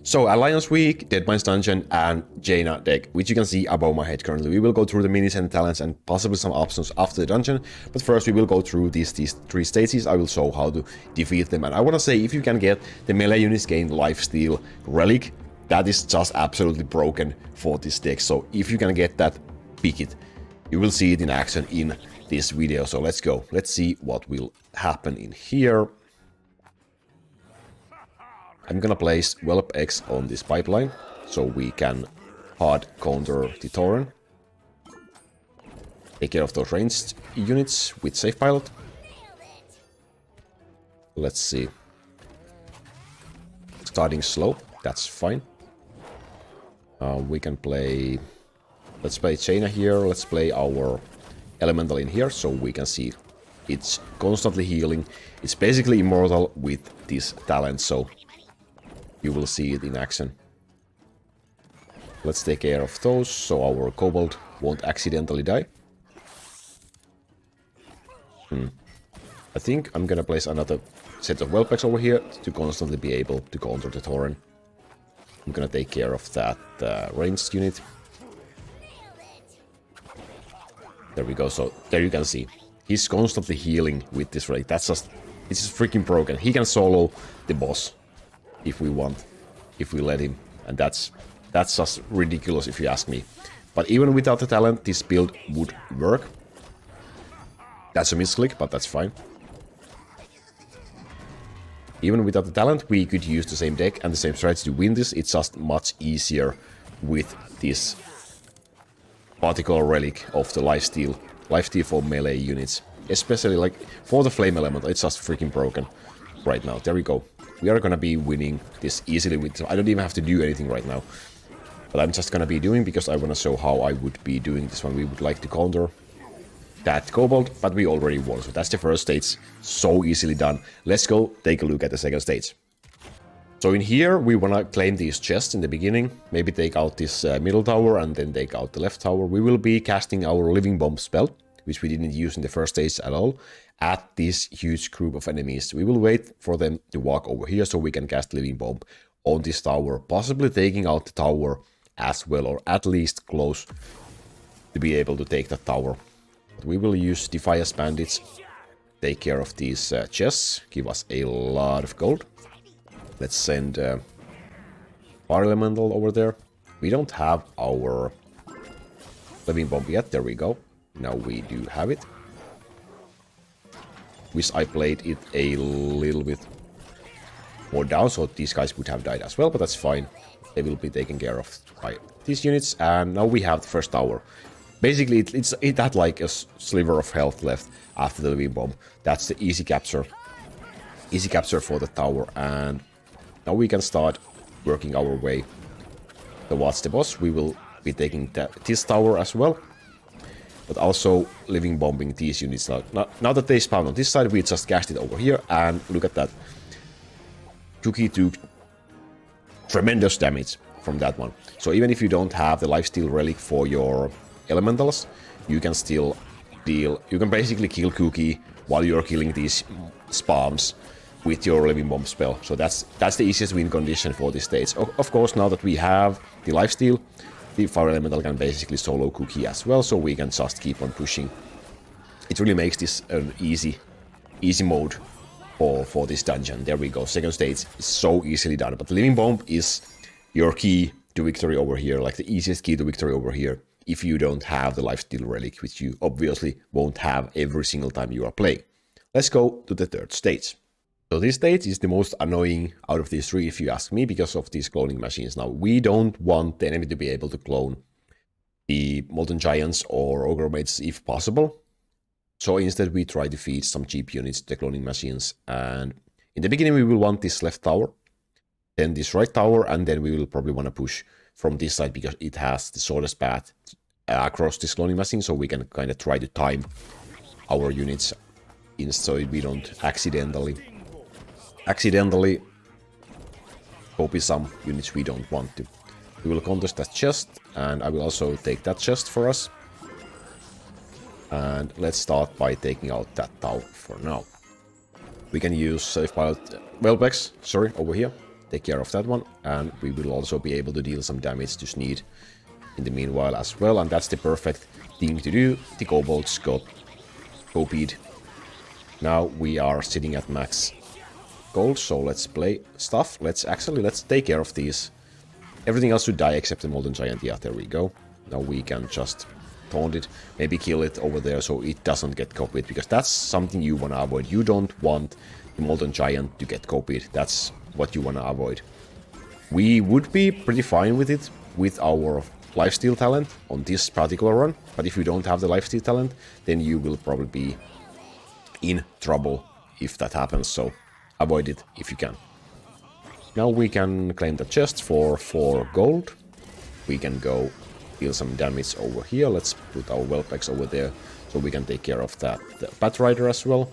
So, Alliance Week, Deadmines Dungeon, and Jaina deck, which you can see above my head currently. We will go through the minis and talents and possibly some options after the dungeon, but first we will go through these three stages. I will show how to defeat them, and I want to say, if you can get the melee units gain lifesteal Relic, that is just absolutely broken for this deck. So if you can get that, pick it. You will see it in action in this video. So let's go. Let's see what will happen in here. I'm gonna place Whelp X on this pipeline, so we can hard counter the Tauren. Take care of those ranged units with Safe Pilot. Let's see. Starting slow, that's fine. We can play... Let's play Jaina here, let's play our Elemental in here, so we can see it's constantly healing. It's basically immortal with this talent, so you will see it in action. Let's take care of those, so our Kobold won't accidentally die. I think I'm gonna place another set of Whelpbacks over here to constantly be able to counter the Tauren. I'm gonna take care of that ranged unit. There we go, so there you can see. He's constantly healing with this Relic. That's just... It's just freaking broken. He can solo the boss if we want, if we let him. And that's just ridiculous if you ask me. But even without the talent, this build would work. That's a misclick, but that's fine. Even without the talent, we could use the same deck and the same strategy to win this. It's just much easier with this particular Relic of the lifesteal for melee units. Especially like for the Flame Element, it's just freaking broken right now. There we go. We are gonna be winning this easily with... I don't even have to do anything right now. But I'm just gonna be doing, because I wanna show how I would be doing this one. We would like to counter that Kobold, but we already won. So that's the first stage. So easily done. Let's go take a look at the second stage. So in here, we wanna claim these chests in the beginning. Maybe take out this middle tower and then take out the left tower. We will be casting our Living Bomb spell, which we didn't use in the first stage at all, at this huge group of enemies. We will wait for them to walk over here so we can cast Living Bomb on this tower, possibly taking out the tower as well, or at least close to be able to take that tower. But we will use Defiance Bandits, take care of these chests, give us a lot of gold. Let's send Fire Elemental over there. We don't have our Living Bomb yet, there we go. Now we do have it. Wish I played it a little bit more down, so these guys would have died as well, but that's fine. They will be taken care of by these units, and now we have the first tower. Basically, it had like a sliver of health left after the Living Bomb. That's the easy capture. Easy capture for the tower, and now we can start working our way towards the boss. We will be taking this tower as well, but also Living Bombing these units. Now that they spawn on this side, we just cast it over here, and look at that. Kuki took tremendous damage from that one. So even if you don't have the lifesteal Relic for your elementals, you can still deal... You can basically kill Kuki while you're killing these spams with your Living Bomb spell. So that's the easiest win condition for this stage. Of course, now that we have the lifesteal, the Fire Elemental can basically solo Kuki as well, so we can just keep on pushing. It really makes this an easy mode for this dungeon. There we go. Second stage is so easily done. But Living Bomb is your key to victory over here, like the easiest key to victory over here, if you don't have the lifesteal Relic, which you obviously won't have every single time you are playing. Let's go to the third stage. So this stage is the most annoying out of these three, if you ask me, because of these cloning machines. Now, we don't want the enemy to be able to clone the Molten Giants or Ogre Mages if possible. So instead, we try to feed some cheap units to the cloning machines. And in the beginning, we will want this left tower, then this right tower, and then we will probably want to push from this side because it has the shortest path across this cloning machine. So we can kind of try to time our units in so we don't accidentally copy some units we don't want to. We will contest that chest, and I will also take that chest for us. And let's start by taking out that tower for now. We can use Safe Pilot Whelpbacks, sorry, over here. take care of that one. And we will also be able to deal some damage to Sneed in the meanwhile as well. And that's the perfect thing to do. The kobolds got copied. Now we are sitting at max gold, so let's play stuff. Let's take care of these. Everything else should die except the Molten Giant. Yeah, there we go. Now we can just taunt it, maybe kill it over there so it doesn't get copied, because that's something you want to avoid. You don't want the Molten Giant to get copied. That's what you want to avoid. We would be pretty fine with it with our lifesteal talent on this particular run, but if you don't have the lifesteal talent, then you will probably be in trouble if that happens, so avoid it if you can. Now we can claim the chest for 4 gold. We can go deal some damage over here. Let's put our Whelpex over there so we can take care of that the Bat Rider as well.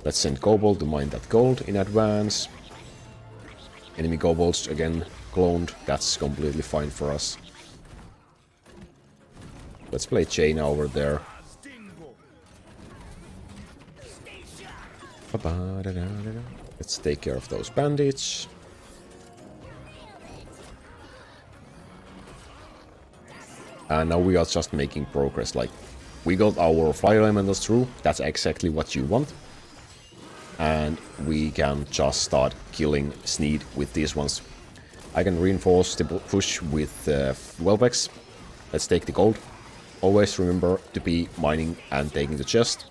Let's send Kobold to mine that gold in advance. Enemy Kobolds again cloned. That's completely fine for us. Let's play Jaina over there. Let's take care of those bandits. And now we are just making progress. Like, we got our fire elementals through. That's exactly what you want. And we can just start killing Sneed with these ones. I can reinforce the push with Whelpex. Let's take the gold. Always remember to be mining and taking the chest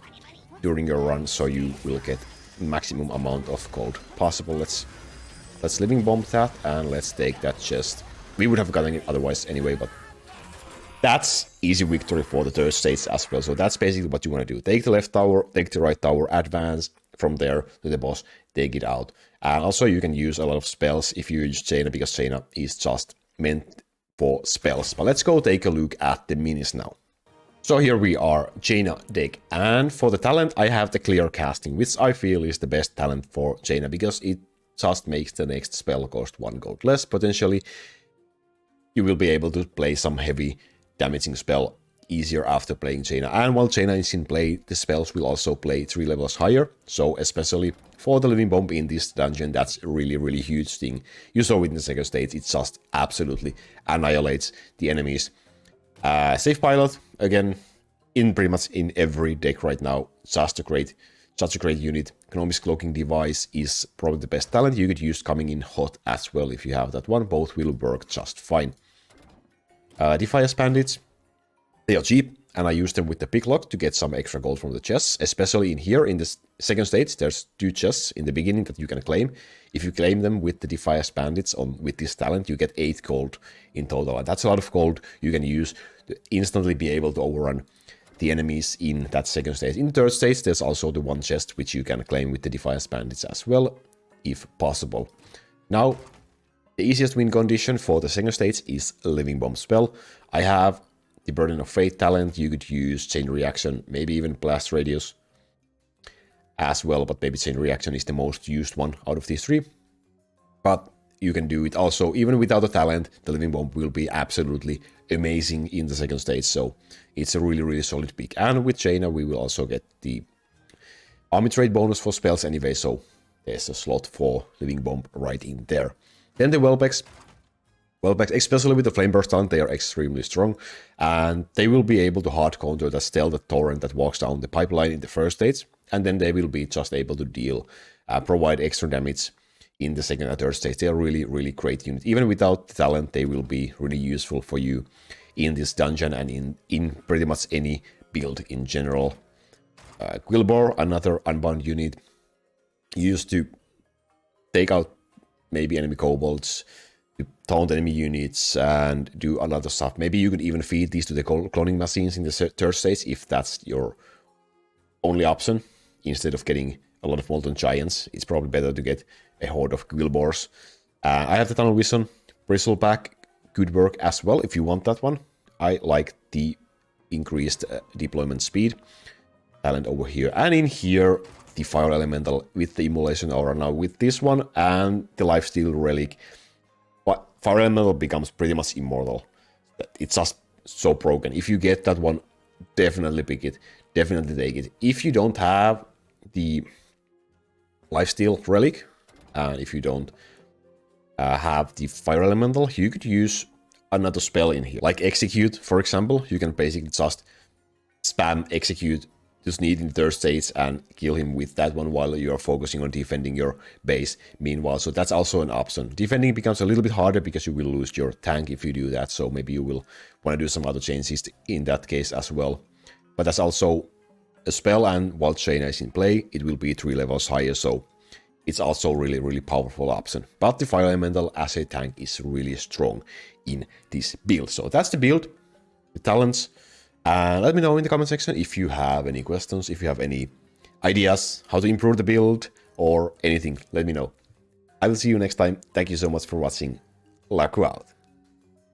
during your run, so you will get maximum amount of gold possible. Let's living bomb that, and let's take that chest. We would have gotten it otherwise anyway, but that's easy victory for the third stage as well. So that's basically what you want to do. Take the left tower, take the right tower, advance from there to the boss, take it out. And also you can use a lot of spells if you use Jaina, because Jaina is just meant for spells. But let's go take a look at the minis now. So here we are, Jaina deck, and for the talent I have the clear casting, which I feel is the best talent for Jaina, because it just makes the next spell cost 1 gold less. Potentially you will be able to play some heavy damaging spell easier after playing Jaina, and while Jaina is in play, the spells will also play 3 levels higher, so especially for the living bomb in this dungeon, that's a really huge thing. You saw it in the second stage, it just absolutely annihilates the enemies. Safe Pilot, again, in pretty much in every deck right now, such a great unit. Economics Cloaking Device is probably the best talent. You could use coming in hot as well if you have that one. Both will work just fine. Defiance Bandits, they are cheap, and I use them with the Picklock to get some extra gold from the chests, especially in here in this second stage. There's 2 chests in the beginning that you can claim. If you claim them with the Defiance Bandits with this talent, you get 8 gold in total, and that's a lot of gold you can use to instantly be able to overrun the enemies in that second stage. In the third stage, there's also the 1 chest which you can claim with the Defiance Bandits as well, if possible. Now, the easiest win condition for the second stage is a Living Bomb spell. I have the Burden of Fate talent. You could use Chain Reaction, maybe even Blast Radius as well, but maybe Chain Reaction is the most used one out of these 3. But you can do it also, even without a talent, the Living Bomb will be absolutely amazing in the second stage, so it's a really solid pick. And with Jaina, we will also get the Army Trade bonus for spells anyway, so there's a slot for Living Bomb right in there. Then the Whelpex, especially with the Flame Burst talent, they are extremely strong, and they will be able to hard counter the Stealth Torrent that walks down the pipeline in the first stage, and then they will be just able to provide extra damage in the second and third stage. They are really great unit. Even without the talent, they will be really useful for you in this dungeon and in pretty much any build in general. Quillbore, another unbound unit, used to take out maybe enemy kobolds, to taunt enemy units, and do a lot of stuff. Maybe you could even feed these to the cloning machines in the third stage, if that's your only option. Instead of getting a lot of Molten Giants, it's probably better to get a horde of Quillbores. I have the Tunnel Vision, Bristleback, good work as well if you want that one. I like the increased deployment speed talent over here. And in here, the Fire Elemental with the Immolation Aura. Now with this one and the Lifesteal Relic, but Fire Elemental becomes pretty much immortal. It's just so broken. If you get that one, definitely pick it. Definitely take it. If you don't have the Lifesteal Relic, and if you don't have the fire elemental, you could use another spell in here, like execute, for example. You can basically just spam execute to Sneed in third stage and kill him with that one while you are focusing on defending your base meanwhile. So that's also an option. Defending becomes a little bit harder because you will lose your tank if you do that, so maybe you will want to do some other changes in that case as well. But that's also a spell, and while Jaina is in play, it will be 3 levels higher, so it's also really, really powerful option. But the fire elemental as a tank is really strong in this build. So that's the build, the talents. And let me know in the comment section if you have any questions, if you have any ideas how to improve the build or anything. Let me know. I will see you next time. Thank you so much for watching. Laku out.